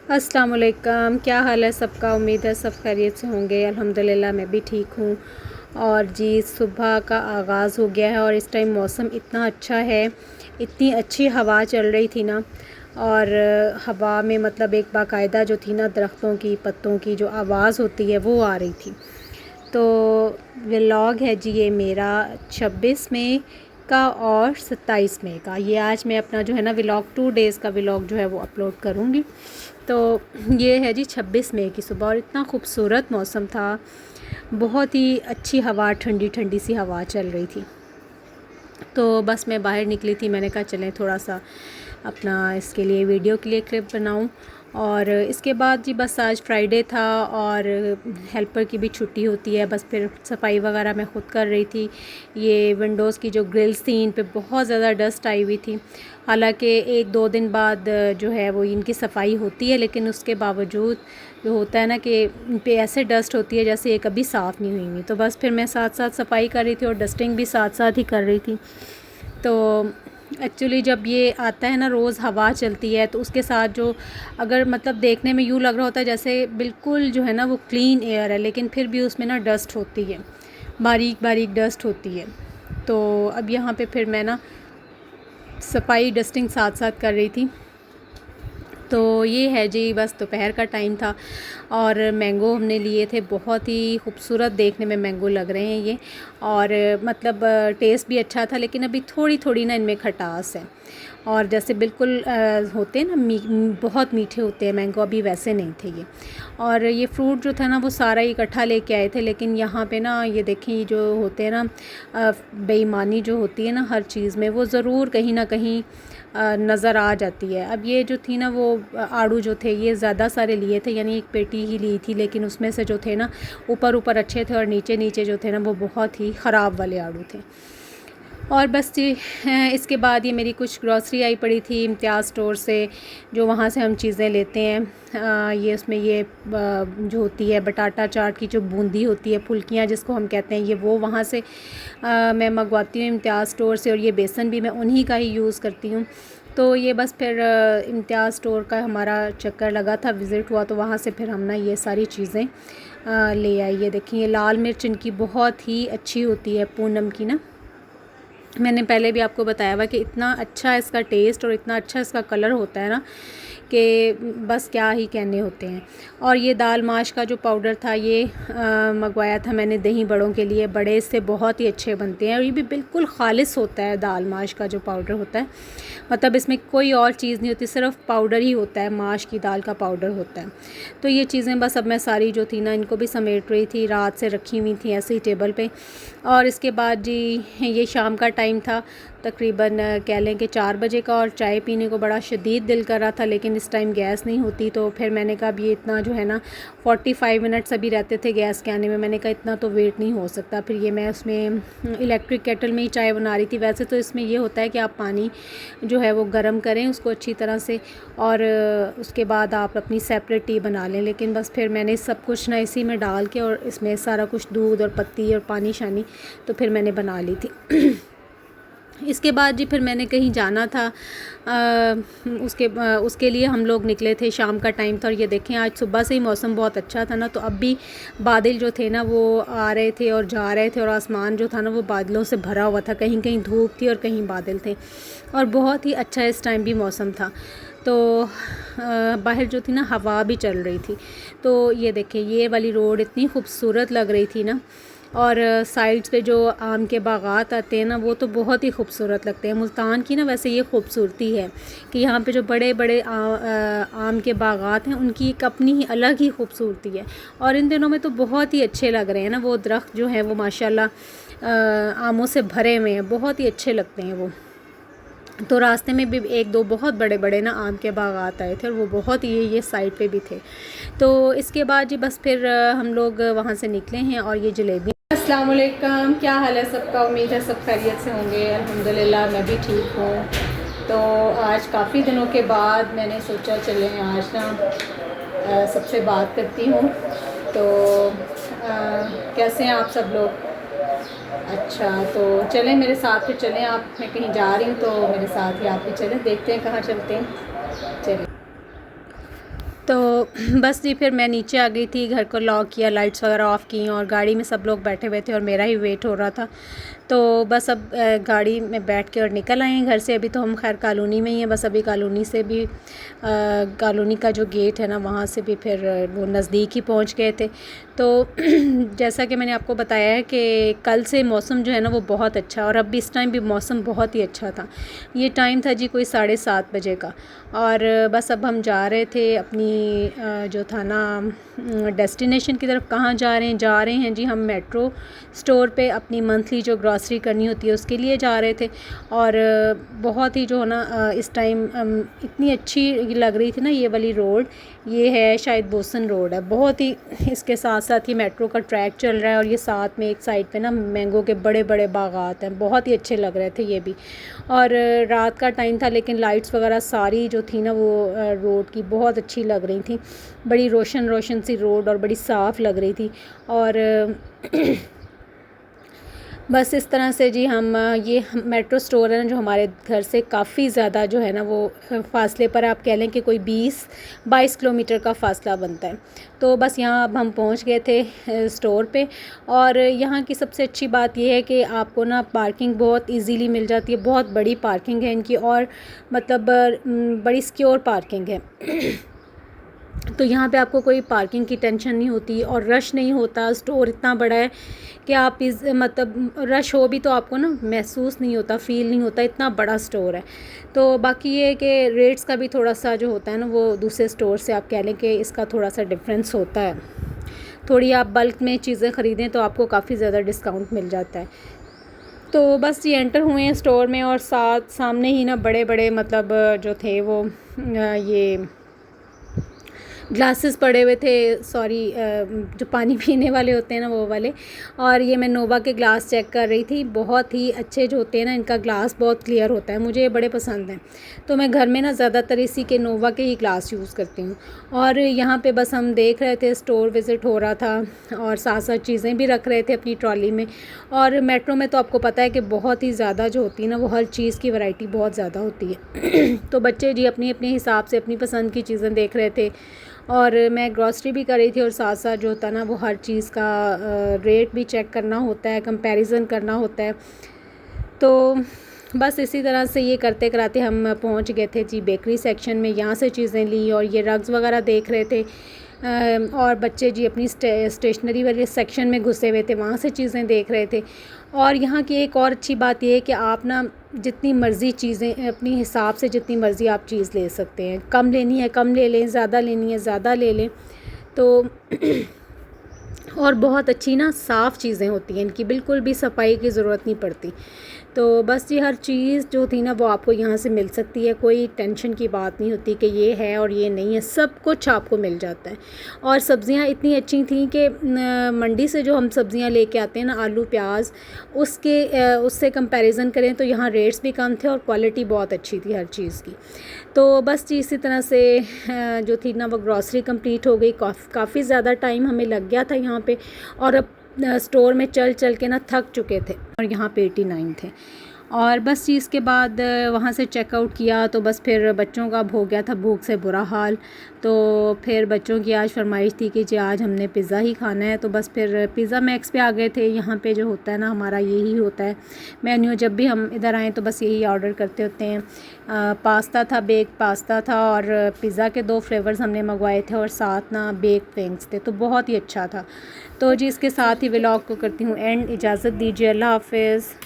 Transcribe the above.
अस्सलाम वालेकुम, क्या हाल है सबका। उम्मीद है सब खैरियत से होंगे। अल्हम्दुलिल्लाह मैं भी ठीक हूँ। और जी सुबह का आगाज़ हो गया है और इस टाइम मौसम इतना अच्छा है, इतनी अच्छी हवा चल रही थी ना। और हवा में मतलब एक बाकायदा जो थी ना दरख्तों की पत्तों की जो आवाज़ होती है वो आ रही थी। तो व्लॉग है जी ये मेरा 26 मई का और 27 मई का। ये आज मैं अपना जो है ना व्लॉग 2 डेज़ का व्लॉग जो है वो अपलोड करूँगी। तो ये है जी 26 मई की सुबह और इतना खूबसूरत मौसम था, बहुत ही अच्छी हवा, ठंडी ठंडी सी हवा चल रही थी। तो बस मैं बाहर निकली थी, मैंने कहा चलें थोड़ा सा अपना इसके लिए वीडियो के लिए क्लिप बनाऊं। और इसके बाद जी बस आज फ्राइडे था और हेल्पर की भी छुट्टी होती है, बस फिर सफाई वगैरह मैं ख़ुद कर रही थी। ये विंडोज़ की जो ग्रिल्स थी इन पे बहुत ज़्यादा डस्ट आई हुई थी। हालांकि 1-2 दिन बाद जो है वो इनकी सफाई होती है, लेकिन उसके बावजूद जो होता है ना कि इन पे ऐसे डस्ट होती है जैसे ये कभी साफ़ नहीं हुई हुई। तो बस फिर मैं साथ साथ सफाई कर रही थी और डस्टिंग भी साथ साथ ही कर रही थी। तो एक्चुअली जब ये आता है ना रोज़ हवा चलती है तो उसके साथ जो अगर मतलब देखने में यूँ लग रहा होता है जैसे बिल्कुल जो है ना वो क्लीन एयर है, लेकिन फिर भी उसमें ना डस्ट होती है, बारीक बारीक डस्ट होती है। तो अब यहाँ पे फिर मैं ना सफाई डस्टिंग साथ साथ कर रही थी। तो ये है जी बस दोपहर का टाइम था और मैंगो हमने लिए थे, बहुत ही खूबसूरत देखने में मैंगो लग रहे हैं ये। और मतलब टेस्ट भी अच्छा था, लेकिन अभी थोड़ी थोड़ी ना इनमें खटास है। और जैसे बिल्कुल होते हैं ना बहुत मीठे होते हैं मैंगो, अभी वैसे नहीं थे ये। और ये फ्रूट जो था ना वो सारा इकट्ठा लेके आए थे, लेकिन यहाँ पे ना ये देखें ये जो होते हैं ना बेईमानी जो होती है ना हर चीज़ में, वो ज़रूर कहीं ना कहीं नज़र आ जाती है। अब ये जो थी ना वो आड़ू जो थे ये ज़्यादा सारे लिए थे, यानी एक पेटी ही ली थी, लेकिन उसमें से जो थे ना ऊपर ऊपर अच्छे थे और नीचे नीचे जो थे ना वो बहुत ही ख़राब वाले आड़ू थे। और बस जी इसके बाद ये मेरी कुछ ग्रॉसरी आई पड़ी थी इम्तियाज़ स्टोर से, जो वहाँ से हम चीज़ें लेते हैं। ये उसमें ये जो होती है बटाटा चाट की जो बूंदी होती है, फुल्कियाँ जिसको हम कहते हैं, ये वो वहाँ से मैं मंगवाती हूँ इम्तियाज़ स्टोर से। और ये बेसन भी मैं उन्हीं का ही यूज़ करती हूँ। तो ये बस फिर इम्तियाज़ स्टोर का हमारा चक्कर लगा था, विज़िट हुआ, तो वहाँ से फिर हम ना ये सारी चीज़ें ले आई। ये देखिए लाल मिर्च इनकी बहुत ही अच्छी होती है पूनम की ना, मैंने पहले भी आपको बताया हुआ कि इतना अच्छा इसका टेस्ट और इतना अच्छा इसका कलर होता है ना कि बस क्या ही कहने होते हैं। और ये दाल माश का जो पाउडर था ये मंगवाया था मैंने दही बड़ों के लिए, बड़े इससे बहुत ही अच्छे बनते हैं और ये भी बिल्कुल ख़ालिस होता है। दाल माश का जो पाउडर होता है मतलब इसमें कोई और चीज़ नहीं होती, सिर्फ पाउडर ही होता है, माश की दाल का पाउडर होता है। तो ये चीज़ें बस अब मैं सारी जो थी ना इनको भी समेट रही थी, रात से रखी हुई थी ऐसे ही टेबल पे। और इसके बाद जी ये शाम का टाइम था, तकरीबन कह लें कि 4 बजे का, और चाय पीने को बड़ा शदीद दिल कर रहा था, लेकिन इस टाइम गैस नहीं होती। तो फिर मैंने कहा अब ये इतना जो है ना 45 मिनट्स अभी रहते थे गैस के आने में, मैंने कहा इतना तो वेट नहीं हो सकता। फिर ये मैं उसमें इलेक्ट्रिक केटल में ही चाय बना रही थी। वैसे तो इसमें ये होता है कि आप पानी जो है वो गर्म करें उसको अच्छी तरह से, और उसके बाद आप अपनी सेपरेट टी बना लें, लेकिन बस फिर मैंने सब कुछ ना इसी में डाल के और इसमें सारा कुछ दूध और पत्ती और पानी शानी तो फिर मैंने बना ली थी। इसके बाद जी फिर मैंने कहीं जाना था, उसके लिए हम लोग निकले थे, शाम का टाइम था। और ये देखें आज सुबह से ही मौसम बहुत अच्छा था ना, तो अब भी बादल जो थे ना वो आ रहे थे और जा रहे थे, और आसमान जो था ना वो बादलों से भरा हुआ था, कहीं कहीं धूप थी और कहीं बादल थे, और बहुत ही अच्छा इस टाइम भी मौसम था। तो बाहर जो थी ना हवा भी चल रही थी। तो ये देखें ये वाली रोड इतनी खूबसूरत लग रही थी ना, और साइड्स पे जो आम के बागात आते हैं ना वो तो बहुत ही खूबसूरत लगते हैं। मुल्तान की ना वैसे ये खूबसूरती है कि यहाँ पे जो बड़े बड़े आम के बागात हैं उनकी एक अपनी ही अलग ही खूबसूरती है। और इन दिनों में तो बहुत ही अच्छे लग रहे हैं ना, वो दरख्त जो हैं वो माशाल्लाह आमों से भरे हुए हैं, बहुत ही अच्छे लगते हैं वो। तो रास्ते में भी 1-2 बहुत बड़े बड़े ना आम के बागात आए थे और वो बहुत ये साइड पे भी थे। तो इसके बाद जी बस फिर हम लोग वहाँ से निकले हैं। और ये जलेबी, अस्सलाम वालेकुम, क्या हाल है सबका। उम्मीद है सब खैरियत से होंगे। अल्हम्दुलिल्लाह मैं भी ठीक हूँ। तो आज काफ़ी दिनों के बाद मैंने सोचा चलें आज ना सबसे बात करती हूँ। तो कैसे हैं आप सब लोग। अच्छा तो चलें मेरे साथ फिर चलें, आप, मैं कहीं जा रही हूँ तो मेरे साथ ही आप भी चलें, देखते हैं कहाँ चलते हैं। चलिए तो बस जी फिर मैं नीचे आ गई थी, घर को लॉक किया, लाइट्स वगैरह ऑफ़ की और गाड़ी में सब लोग बैठे हुए थे और मेरा ही वेट हो रहा था। तो बस अब गाड़ी में बैठ के और निकल आए हैं घर से। अभी तो हम खैर कॉलोनी में ही हैं, बस अभी कॉलोनी से भी कॉलोनी का जो गेट है ना वहाँ से भी फिर वो नज़दीक ही पहुँच गए थे। तो जैसा कि मैंने आपको बताया है कि कल से मौसम जो है ना वो बहुत अच्छा, और अब भी इस टाइम भी मौसम बहुत ही अच्छा था। ये टाइम था जी कोई 7:30 बजे का, और बस अब हम जा रहे थे अपनी जो था ना डेस्टिनेशन की तरफ। कहाँ जा रहे हैं जी हम मेट्रो स्टोर पे अपनी मंथली जो ग्रॉसरी करनी होती है उसके लिए जा रहे थे। और बहुत ही जो है ना इस टाइम इतनी अच्छी लग रही थी ना ये वाली रोड। ये है शायद बोसन रोड है, बहुत ही, इसके साथ साथ ही मेट्रो का ट्रैक चल रहा है और ये साथ में एक साइड पे ना मैंगो के बड़े बड़े बागात हैं, बहुत ही अच्छे लग रहे थे ये भी। और रात का टाइम था लेकिन लाइट्स वगैरह सारी जो थी ना वो रोड की बहुत अच्छी लग रही थी, बड़ी रोशन रोशन सी रोड और बड़ी साफ़ लग रही थी। और बस इस तरह से जी हम ये मेट्रो स्टोर है ना जो हमारे घर से काफ़ी ज़्यादा जो है ना वो फ़ासले पर, आप कह लें कि कोई 20-22 किलोमीटर का फ़ासला बनता है। तो बस यहाँ अब हम पहुँच गए थे स्टोर पे। और यहाँ की सबसे अच्छी बात ये है कि आपको ना पार्किंग बहुत इजीली मिल जाती है, बहुत बड़ी पार्किंग है इनकी, और मतलब बड़ी सिक्योर पार्किंग है। तो यहाँ पे आपको कोई पार्किंग की टेंशन नहीं होती और रश नहीं होता। स्टोर इतना बड़ा है कि आप मतलब रश हो भी तो आपको ना महसूस नहीं होता, फ़ील नहीं होता, इतना बड़ा स्टोर है। तो बाकी ये है कि रेट्स का भी थोड़ा सा जो होता है ना वो दूसरे स्टोर से आप कह लें कि इसका थोड़ा सा डिफरेंस होता है। थोड़ी आप बल्क में चीज़ें ख़रीदें तो आपको काफ़ी ज़्यादा डिस्काउंट मिल जाता है। तो बस ये एंटर हुए हैं स्टोर में, और सामने ही ना बड़े बड़े मतलब जो थे वो ये ग्लासेस पड़े हुए थे, सॉरी जो पानी पीने वाले होते हैं ना वो वाले। और ये मैं नोवा के ग्लास चेक कर रही थी, बहुत ही अच्छे जो होते हैं ना, इनका ग्लास बहुत क्लियर होता है, मुझे ये बड़े पसंद हैं। तो मैं घर में ना ज़्यादातर इसी के नोवा के ही ग्लास यूज़ करती हूँ। और यहाँ पे बस हम देख रहे थे, स्टोर विज़िट हो रहा था और साथ साथ चीज़ें भी रख रहे थे अपनी ट्रॉली में। और मेट्रो में तो आपको पता है कि बहुत ही ज़्यादा जो होती है ना वो हर चीज़ की वैरायटी बहुत ज़्यादा होती है। तो बच्चे जी अपनी अपने हिसाब से अपनी पसंद की चीज़ें देख रहे थे और मैं ग्रॉसरी भी कर रही थी, और साथ साथ जो होता है ना वो हर चीज़ का रेट भी चेक करना होता है, कंपैरिजन करना होता है। तो बस इसी तरह से ये करते कराते हम पहुंच गए थे जी बेकरी सेक्शन में। यहाँ से चीज़ें ली और ये रग्स वगैरह देख रहे थे। और बच्चे जी अपनी स्टेशनरी वाले सेक्शन में घुसे हुए थे, वहाँ से चीज़ें देख रहे थे। और यहाँ की एक और अच्छी बात ये है कि आप ना जितनी मर्ज़ी चीज़ें अपनी हिसाब से जितनी मर्ज़ी आप चीज़ ले सकते हैं, कम लेनी है कम ले लें, ज़्यादा लेनी है ज़्यादा ले लें। तो और बहुत अच्छी ना साफ़ चीज़ें होती हैं इनकी, बिल्कुल भी सफाई की ज़रूरत नहीं पड़ती। तो बस ये हर चीज़ जो थी ना वो आपको यहाँ से मिल सकती है, कोई टेंशन की बात नहीं होती कि ये है और ये नहीं है, सब कुछ आपको मिल जाता है। और सब्ज़ियाँ इतनी अच्छी थी कि मंडी से जो हम सब्ज़ियाँ लेके आते हैं ना, आलू प्याज, उससे कंपैरिजन करें तो यहाँ रेट्स भी कम थे और क्वालिटी बहुत अच्छी थी हर चीज़ की। तो बस जी इसी तरह से जो थी ना वो ग्रॉसरी कंप्लीट हो गई। काफ़ी ज़्यादा टाइम हमें लग गया था यहाँ पे, और अब स्टोर में चल चल के ना थक चुके थे, और यहाँ पे 89 थे। और बस जी इसके बाद वहाँ से चेकआउट किया तो बस फिर बच्चों का हो गया था भूख से बुरा हाल। तो फिर बच्चों की आज फरमाइश थी कि जी आज हमने पिज़्ज़ा ही खाना है। तो बस फिर पिज़्ज़ा मैक्स पे आ गए थे। यहाँ पे जो होता है ना हमारा यही होता है मेन्यू, जब भी हम इधर आएँ तो बस यही ऑर्डर करते होते हैं। पास्ता था, बेक पास्ता था, और पिज़्ज़ा के 2 फ्लेवर्स हमने मंगवाए थे, और साथ ना बेक विंग्स थे, तो बहुत ही अच्छा था। तो जी इसके साथ ही व्लॉग को करती हूँ एंड, इजाज़त दीजिए, अल्लाह हाफ़िज़।